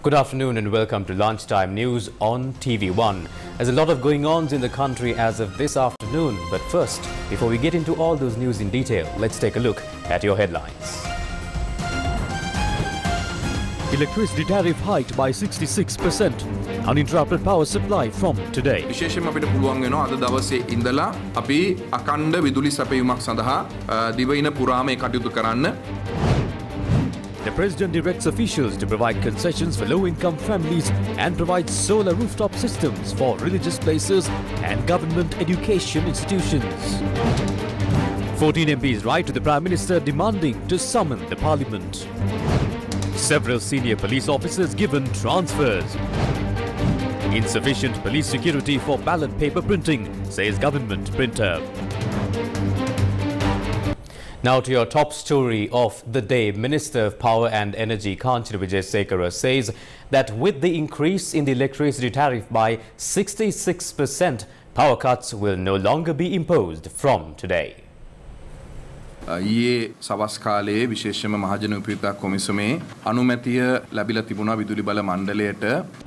Good afternoon and welcome to Lunchtime News on TV1. There's a lot of going on in the country as of this afternoon. But first, before we get into all those news in detail, let's take a look at your headlines. Electricity tariff hiked by 66%. Uninterrupted power supply from today. විශේෂයෙන්ම අපිට පුළුවන් වෙනවා අද දවසේ ඉඳලා අපි අඛණ්ඩ විදුලි සැපයීමක් සඳහා දිවයින පුරාම ඒ කටයුතු කරන්න. The President directs officials to provide concessions for low-income families and provide solar rooftop systems for religious places and government education institutions. 14 MPs write to the Prime Minister demanding to summon the Parliament. Several senior police officers given transfers. Insufficient police security for ballot paper printing, says government printer. Now to your top story of the day. Minister of Power and Energy Kanchana Wijesekara says that with the increase in the electricity tariff by 66%, power cuts will no longer be imposed from today. ඊයේ සවස් කාලයේ විශේෂයෙන්ම මහජන උපයෝගිතා කොමිසමේ අනුමැතිය ලැබිලා තිබුණා විදුලි බල මණ්ඩලයට.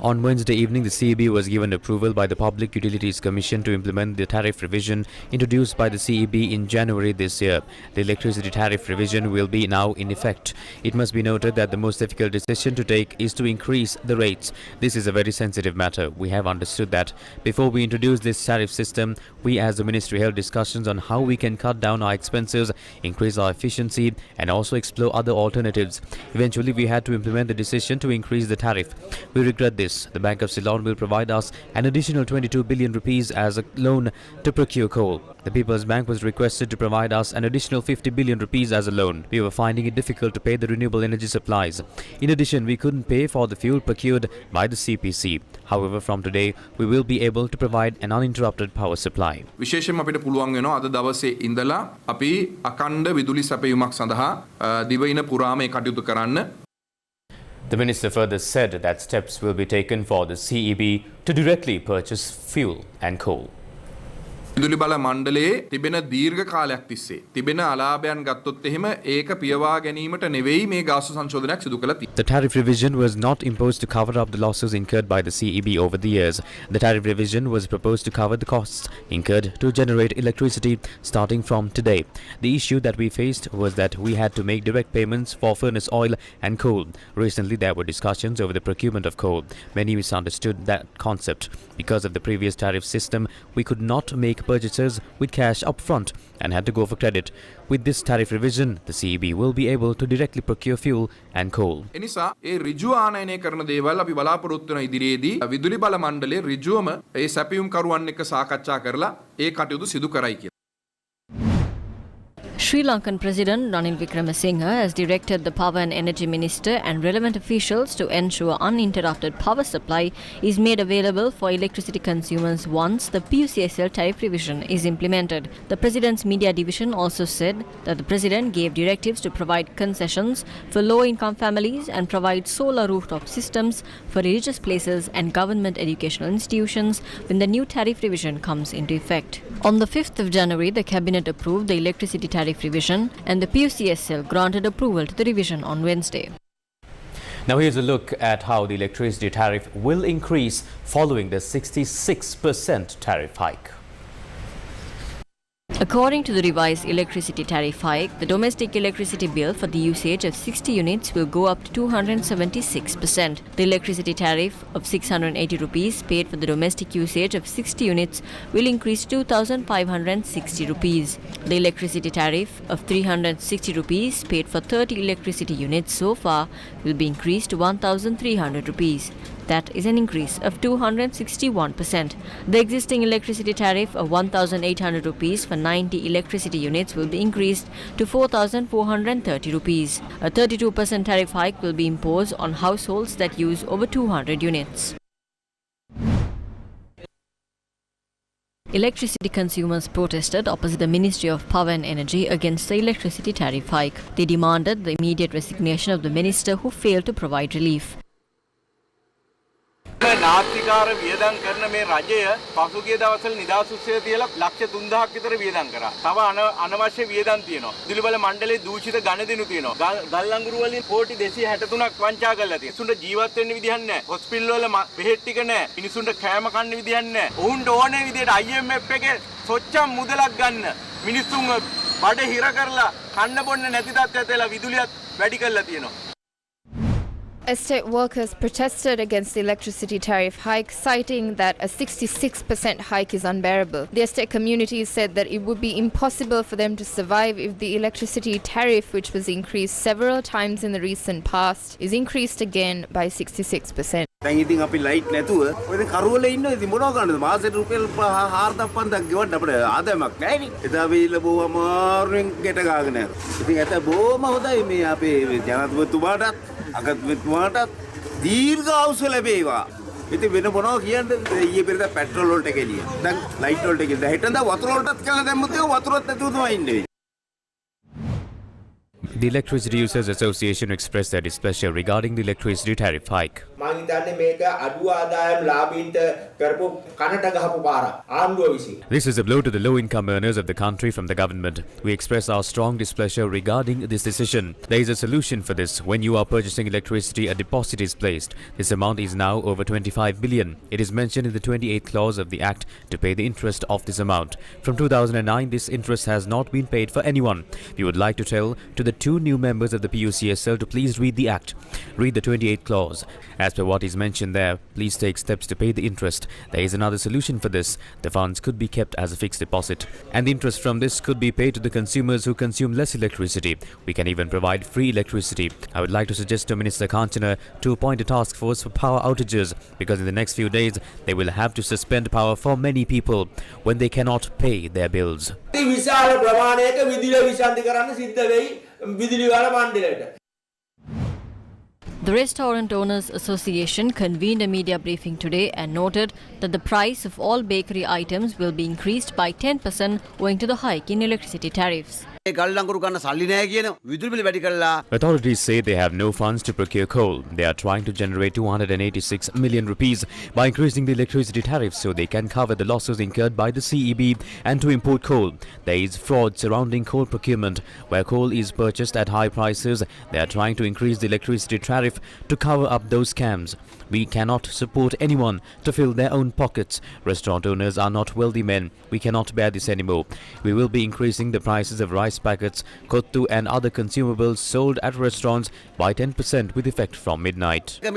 On Wednesday evening, the CEB was given approval by the Public Utilities Commission to implement the tariff revision introduced by the CEB in January this year. The electricity tariff revision will be now in effect. It must be noted that the most difficult decision to take is to increase the rates. This is a very sensitive matter. We have understood that. Before we introduce this tariff system, we as the ministry held discussions on how we can cut down our expenses, increase our efficiency and also explore other alternatives. Eventually, we had to implement the decision to increase the tariff. We regret this. The Bank of Ceylon will provide us an additional 22 billion rupees as a loan to procure coal. The People's Bank was requested to provide us an additional 50 billion rupees as a loan. We were finding it difficult to pay the renewable energy supplies. In addition, we couldn't pay for the fuel procured by the CPC. However, from today, we will be able to provide an uninterrupted power supply. විශේෂයෙන්ම අපිට පුළුවන් වෙනවා අද දවසේ ඉඳලා අපි අඛණ්ඩ විදුලි සැපයීමක් සඳහා දිවයින පුරාම ඒ කටයුතු කරන්න. The minister further said that steps will be taken for the CEB to directly purchase fuel and coal. විදුලි බල මණ්ඩලයේ තිබෙන දීර්ඝ කාලයක් තිස්සේ තිබෙන අලාභයන් ගත්තොත් එහෙම ඒක පියවා ගැනීමට නෙවෙයි මේ ගාස්තු සංශෝධනයක් සිදු කළා තියෙන්නේ. The tariff revision was not imposed to cover up the losses incurred by the CEB over the years. The tariff revision was proposed to cover the costs incurred to generate electricity starting from today. The issue that we faced was that we had to make direct payments for furnace oil and coal. Recently, there were discussions over the procurement of coal. Many misunderstood that concept. Because of the previous tariff system, we could not make purchases with cash up front and had to go for credit. With this tariff revision, the CEB will be able to directly procure fuel and coal. එනිසා ඒ ඍජු ආනයනය කරන දේවල් අපි බලාපොරොත්තු වෙන ඉදිරියේදී විදුලි බල මණ්ඩලයේ ඍජුවම ඒ සැපයුම් කරුවන් එක්ක සාකච්ඡා කරලා ඒ කටයුතු සිදු කරයි කියලා. Sri Lankan President Ranil Wickremesinghe has directed the Power and Energy Minister and relevant officials to ensure uninterrupted power supply is made available for electricity consumers once the PUCSL tariff revision is implemented. The President's media division also said that the President gave directives to provide concessions for low-income families and provide solar rooftop systems for religious places and government educational institutions when the new tariff revision comes into effect. On the 5th of January, the Cabinet approved the electricity tariff revision and the PUCSL granted approval to the revision on Wednesday. Now here's a look at how the electricity tariff will increase following the 66% tariff hike. According to the revised electricity tariff hike, the domestic electricity bill for the usage of 60 units will go up to 276%. The electricity tariff of 680 rupees paid for the domestic usage of 60 units will increase to 2,560 rupees. The electricity tariff of 360 rupees paid for 30 electricity units so far will be increased to 1,300 rupees. That is an increase of 261%. The existing electricity tariff of 1,800 rupees for 90 electricity units will be increased to 4,430 rupees. A 32% tariff hike will be imposed on households that use over 200 units. Electricity consumers protested opposite the Ministry of Power and Energy against the electricity tariff hike. They demanded the immediate resignation of the minister who failed to provide relief. නාස්තිකාර වියදම් කරන මේ රජය පසුගිය දවස්වල නිදහස් උත්සවය තියලා ලක්ෂ 3000ක් විතර වියදම් කරා. තව අනවශ්‍ය වියදම් තියෙනවා. විදුලි බල මණ්ඩලයේ දූෂිත ගණදිනු තියෙනවා. ගල් අඟුරු වලින් කෝටි 263ක් වංචා කරලා තියෙනවා. මිනිසුන්ට ජීවත් වෙන්න විදිහක් නැහැ. හොස්පිටල් වල බෙහෙත් ටික නැහැ. මිනිසුන්ට කෑම කන්න විදිහක් නැහැ. ඔවුන්ට ඕනේ විදිහට IMF එකේ සොච්චම් මුදලක් ගන්න. මිනිසුන් බඩ හිර කරලා කන්න බොන්න නැති තත්ත්වයට එලා විදුලියත් වැඩි කරලා තියෙනවා. Estate workers protested against the electricity tariff hike, citing that a 66% hike is unbearable. The estate community said that it would be impossible for them to survive if the electricity tariff, which was increased several times in the recent past, is increased again by 66%. දැන් ඉතින් අපි light නැතුව ඔය දැන් කරවල ඉන්නවා ඉතින් මොනව කරන්නද මාසෙට රුපියල් 4500ක් ගෙවන්න අපිට ආදායමක් නැහැ නේ එදා වෙයිලා බොහොම අමාරුවෙන් ගෙට ගාගෙන යනවා ඉතින් ඇත බොහොම හොඳයි මේ අපේ ජනාධිපතිතුමාටත් අගමැතිතුමාටත් දීර්ඝ ආයුෂ ලැබේවා ඉතින් වෙන මොනව කියන්නද ඊයේ පෙරේද පෙට්‍රෝල් වලට කෙලිය දැන් ලයිට් වලට කෙලිය දැන් හිටන්ද වතුර වලටත් කියලා දැම්මොත් ඒක වතුරත් නැතුව තමයි ඉන්නේ. The Electricity Users Association expressed their displeasure regarding the electricity tariff hike. This is a blow to the low-income earners of the country from the government. We express our strong displeasure regarding this decision. There is a solution for this. When you are purchasing electricity, a deposit is placed. This amount is now over 25 billion. It is mentioned in the 28th clause of the Act to pay the interest of this amount. From 2009, this interest has not been paid for anyone. We would like to tell to the two new members of the PUCSL to please read the Act. Read the 28th clause. As per what is mentioned there, please take steps to pay the interest. There is another solution for this. The funds could be kept as a fixed deposit, and the interest from this could be paid to the consumers who consume less electricity. We can even provide free electricity. I would like to suggest to Minister Kanchana to appoint a task force for power outages, because in the next few days they will have to suspend power for many people when they cannot pay their bills. The Restaurant Owners Association convened a media briefing today and noted that the price of all bakery items will be increased by 10% owing to the hike in electricity tariffs. Authorities say they have no funds to procure coal. They are trying to generate 286 million rupees by increasing the electricity tariff so they can cover the losses incurred by the CEB and to import coal. There is fraud surrounding coal procurement. Where coal is purchased at high prices, they are trying to increase the electricity tariff to cover up those scams. We cannot support anyone to fill their own pockets. Restaurant owners are not wealthy men. We cannot bear this anymore. We will be increasing the prices of rice packets, kottu and other consumables sold at restaurants by 10% with effect from midnight. The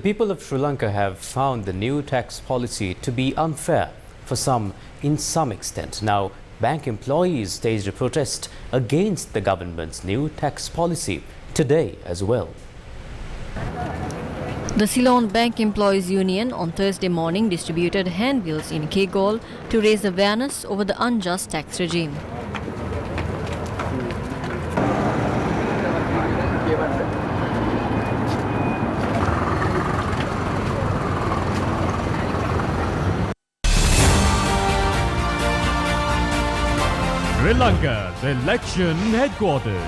people of Sri Lanka have found the new tax policy to be unfair for some in some extent. Now, bank employees staged a protest against the government's new tax policy today as well. The Ceylon Bank Employees Union on Thursday morning distributed handbills in Kegol to raise awareness over the unjust tax regime. Sri Lanka's election headquarters.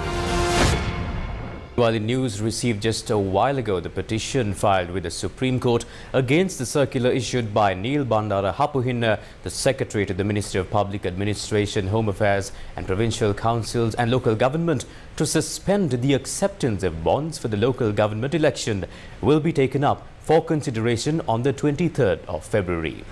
While the news received just a while ago the petition filed with the Supreme Court against the circular issued by Neil Bandara Hapuhinna, the Secretary to the Ministry of Public Administration, Home Affairs and Provincial Councils and Local Government to suspend the acceptance of bonds for the local government election, will be taken up for consideration on the 23rd of February.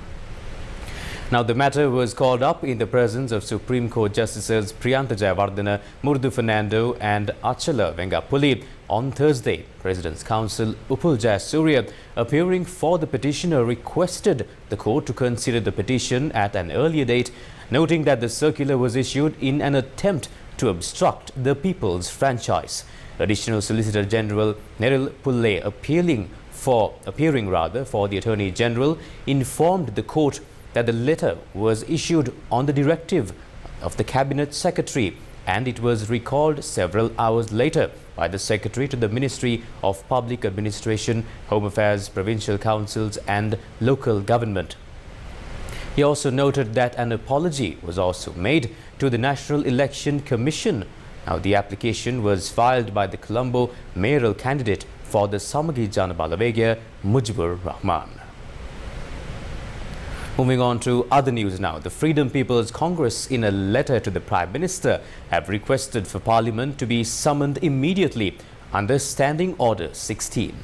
Now, the matter was called up in the presence of Supreme Court Justices Priyantha Jayawardena, Murdu Fernando and Achala Vengapuli on Thursday. President's Counsel Upul Jayasuriya, appearing for the petitioner, requested the court to consider the petition at an earlier date, noting that the circular was issued in an attempt to obstruct the people's franchise. Additional Solicitor General Neril Pulle, appearing for the Attorney General, informed the court that the letter was issued on the directive of the Cabinet Secretary, and it was recalled several hours later by the Secretary to the Ministry of Public Administration, Home Affairs, Provincial Councils and Local Government. He also noted that an apology was also made to the National Election Commission. Now, the application was filed by the Colombo mayoral candidate for the Samagi Jana Balawegya, Mujibur Rahman. Moving on to other news now. The Freedom People's Congress, in a letter to the Prime Minister, have requested for Parliament to be summoned immediately under Standing Order 16.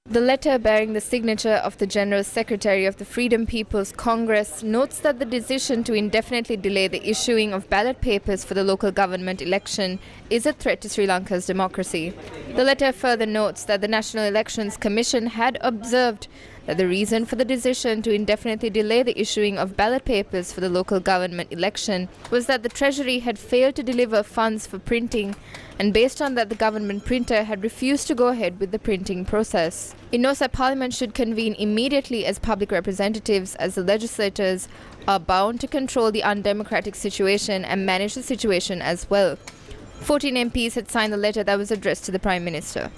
The letter, bearing the signature of the General Secretary of the Freedom People's Congress, notes that the decision to indefinitely delay the issuing of ballot papers for the local government election is a threat to Sri Lanka's democracy. The letter further notes that the National Elections Commission had observed that the reason for the decision to indefinitely delay the issuing of ballot papers for the local government election was that the Treasury had failed to deliver funds for printing, and based on that the government printer had refused to go ahead with the printing process. It notes that Parliament should convene immediately as public representatives, as the legislators are bound to control the undemocratic situation and manage the situation as well. 14 MPs had signed the letter that was addressed to the Prime Minister.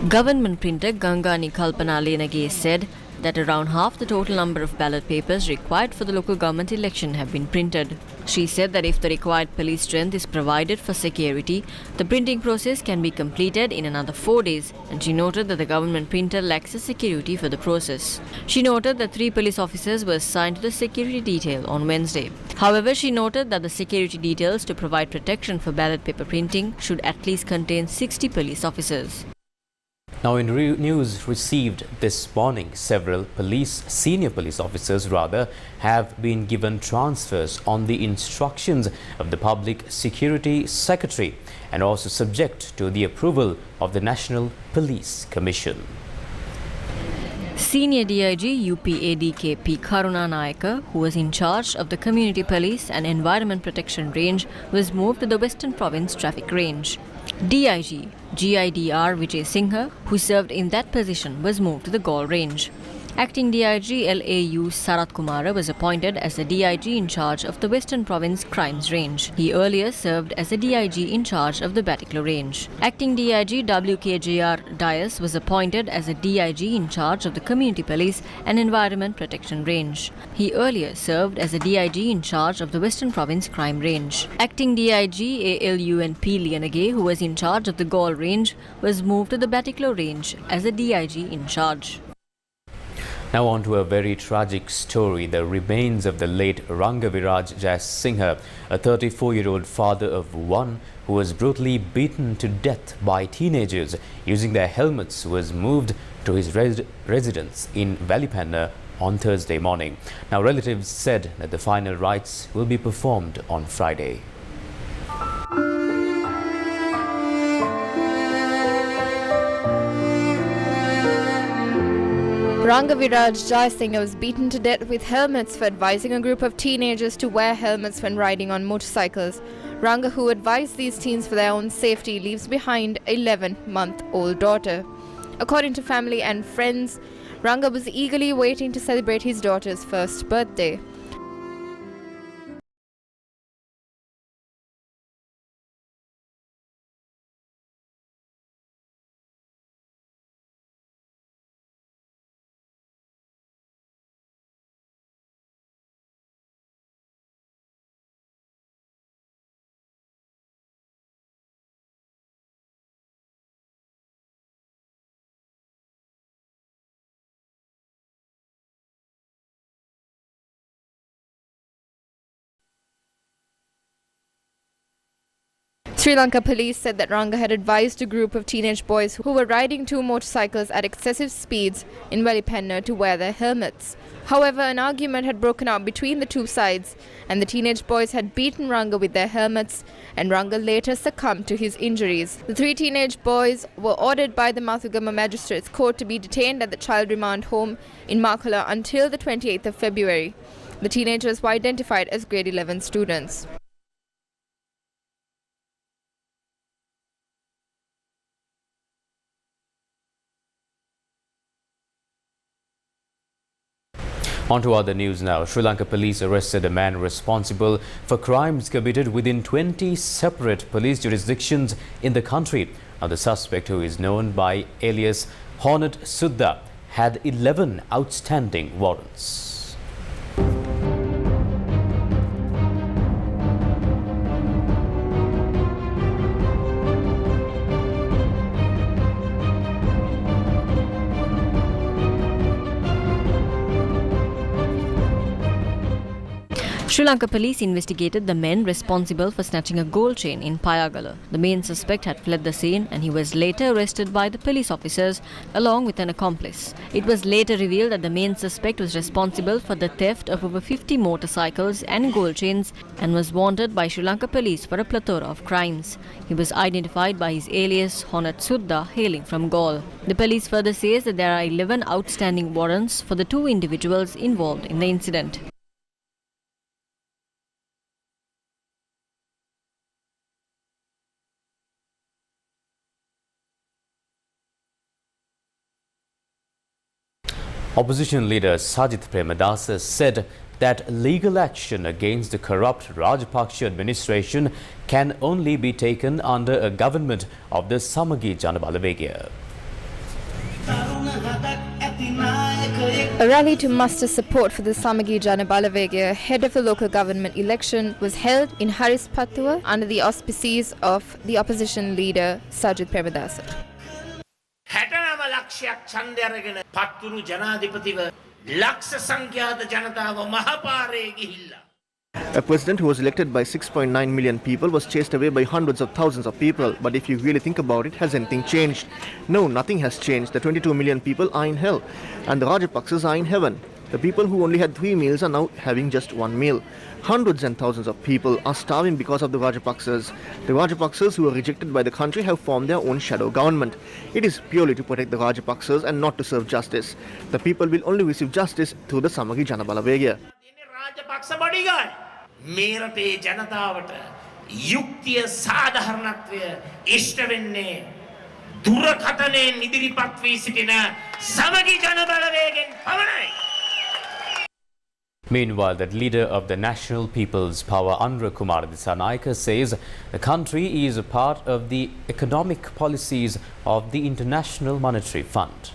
Government printer Gangani Kalpana Lenage said that around half the total number of ballot papers required for the local government election have been printed. She said that if the required police strength is provided for security, the printing process can be completed in another 4 days, and she noted that the government printer lacks the security for the process. She noted that 3 police officers were assigned to the security detail on Wednesday. However, she noted that the security details to provide protection for ballot paper printing should at least contain 60 police officers. Now, in news received this morning, several senior police officers have been given transfers on the instructions of the Public Security Secretary and also subject to the approval of the National Police Commission. Senior DIG UPADK P. Karunanayaka, who was in charge of the Community Police and Environment Protection Range, was moved to the Western Province Traffic Range. DIG GIDR Vijay Singha, who served in that position, was moved to the Galle Range. Acting DIG LAU Sarat Kumara was appointed as the DIG in charge of the Western Province Crimes Range. He earlier served as the DIG in charge of the Batticaloa Range. Acting DIG WKJR Dias was appointed as the DIG in charge of the Community Police and Environment Protection Range. He earlier served as the DIG in charge of the Western Province Crime Range. Acting DIG ALUNP Lianage, who was in charge of the Galle Range, was moved to the Batticaloa Range as the DIG in charge. Now on to a very tragic story. The remains of the late Rangaviraj Jas Singha, a 34-year-old father of 1 who was brutally beaten to death by teenagers using their helmets, was moved to his residence in Valipanna on Thursday morning. Now, relatives said that the final rites will be performed on Friday. Rangaviraj Jayasinghe was beaten to death with helmets for advising a group of teenagers to wear helmets when riding on motorcycles. Ranga, who advised these teens for their own safety, leaves behind an 11-month-old daughter. According to family and friends, Ranga was eagerly waiting to celebrate his daughter's first birthday. Sri Lanka police said that Ranga had advised a group of teenage boys who were riding 2 motorcycles at excessive speeds in Valipanna to wear their helmets. However, an argument had broken out between the 2 sides, and the teenage boys had beaten Ranga with their helmets, and Ranga later succumbed to his injuries. The 3 teenage boys were ordered by the Mathugama Magistrates Court to be detained at the child remand home in Makala until the 28th of February. The teenagers were identified as grade 11 students. On to other news now. Sri Lanka police arrested a man responsible for crimes committed within 20 separate police jurisdictions in the country. Now, the suspect, who is known by alias Hornet Suddha, had 11 outstanding warrants. Sri Lanka police investigated the men responsible for snatching a gold chain in Payagala. The main suspect had fled the scene and he was later arrested by the police officers along with an accomplice. It was later revealed that the main suspect was responsible for the theft of over 50 motorcycles and gold chains and was wanted by Sri Lanka police for a plethora of crimes. He was identified by his alias Honat Sudha, hailing from Galle. The police further says that there are 11 outstanding warrants for the two individuals involved in the incident. Opposition leader Sajith Premadasa said that legal action against the corrupt Rajapaksa administration can only be taken under a government of the Samagi Janabalawegaya. A rally to muster support for the Samagi Janabalawegaya ahead of the local government election was held in Harispattuwa under the auspices of the opposition leader Sajith Premadasa. 69 ලක්ෂයක් ඡන්දය අරගෙන පත්තුරු ජනාධිපතිව ලක්ෂ සංඛ්‍යාත ජනතාව මහපාරේ ගිහිල්ලා. A president who was elected by 6.9 million people was chased away by hundreds of thousands of people. But if you really think about it, has anything changed? No, nothing has changed. The 22 million people are in hell and the Rajapaksas are in heaven. The people who only had 3 meals are now having just 1 meal. Hundreds and thousands of people are starving because of the Rajapaksas. The Rajapaksas who were rejected by the country have formed their own shadow government. It is purely to protect the Rajapaksas and not to serve justice. The people will only receive justice through the Samagi Janabalawegaya. Rajapaksa බඩිගායි මේ රටේ ජනතාවට යුක්තිය සාධාරණත්වය ඉෂ්ට වෙන්නේ දුරකථනයෙන් ඉදිරිපත් වී සිටින සමගි ජනබලවේගෙන් පමණයි. Meanwhile, the leader of the National People's Power, Andra Kumar Dissanayake, says the country is a part of the economic policies of the International Monetary Fund.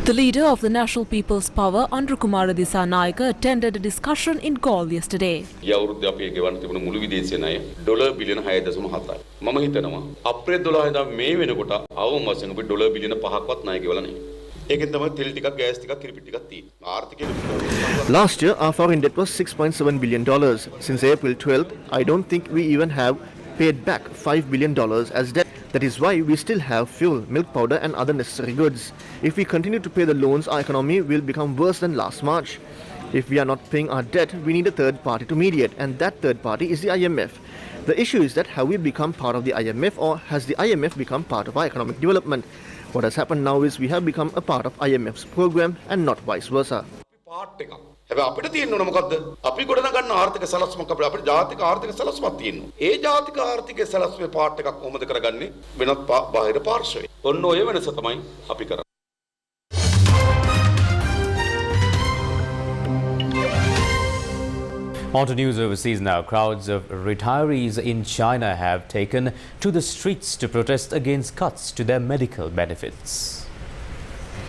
The leader of the National People's Power, Andra Kumar Dissanayake, attended a discussion in Galle yesterday. යවුරුද්ද අපි ගෙවන්න තිබුණු මුළු විදේශීය ණය dollar බිලියන 6.7යි. මම හිතනවා අප්‍රේල් 12 ඉඳන් මේ වෙනකොට අවම වශයෙන් අපි ඩොලර් බිලියන 5ක්වත් ණය ගෙවලා නැහැ. ඒකෙන් තමයි තෙල් ටිකක් ගෑස් ටිකක් කිරිපිටි ටිකක් තියෙන්නේ. ආර්ථිකය Last year, our foreign debt was $6.7 billion. Since April 12th, I don't think we even have paid back $5 billion as debt. That is why we still have fuel, milk powder and other necessary goods. If we continue to pay the loans, our economy will become worse than last March. If we are not paying our debt, we need a third party to mediate, and that third party is the IMF. The issue is that have we become part of the IMF or has the IMF become part of our economic development? What has happened now is we have become a part of IMF's program and not vice versa. හැබැයි අපිට තියෙන්න ඕන මොකද්ද? අපි ගොඩනගා ගන්න ආර්ථික සැලැස්මක් අපිට ජාතික ආර්ථික සැලැස්මක් තියෙනවා. ඒ ජාතික ආර්ථික සැලැස්මේ පාර්ට් එකක් කොහොමද කරගන්නේ? වෙනත් බාහිර පාර්ශ්වයේ. ඔන්න ඔය වෙනස තමයි අපි කරන්නේ. On to news overseas now. Crowds of retirees in China have taken to the streets to protest against cuts to their medical benefits.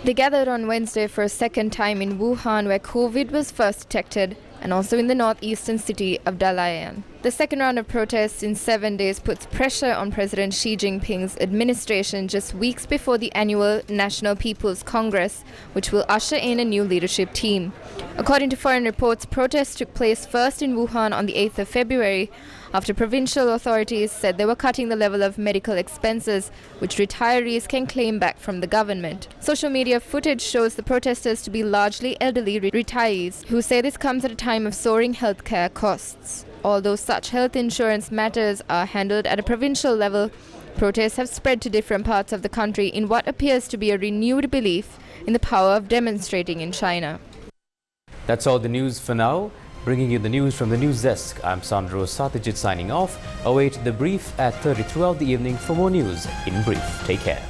They gathered on Wednesday for a second time in Wuhan, where COVID was first detected, and also in the northeastern city of Dalian. The second round of protests in 7 days puts pressure on President Xi Jinping's administration just weeks before the annual National People's Congress, which will usher in a new leadership team. According to foreign reports, protests took place first in Wuhan on the 8th of February, after provincial authorities said they were cutting the level of medical expenses, which retirees can claim back from the government. Social media footage shows the protesters to be largely elderly retirees, who say this comes at a time of soaring healthcare costs. Although such health insurance matters are handled at a provincial level, protests have spread to different parts of the country in what appears to be a renewed belief in the power of demonstrating in China. That's all the news for now. Bringing you the news from the news desk, I'm Sandro Sathijit signing off. Await the brief at 30 throughout the evening for more news in brief. Take care.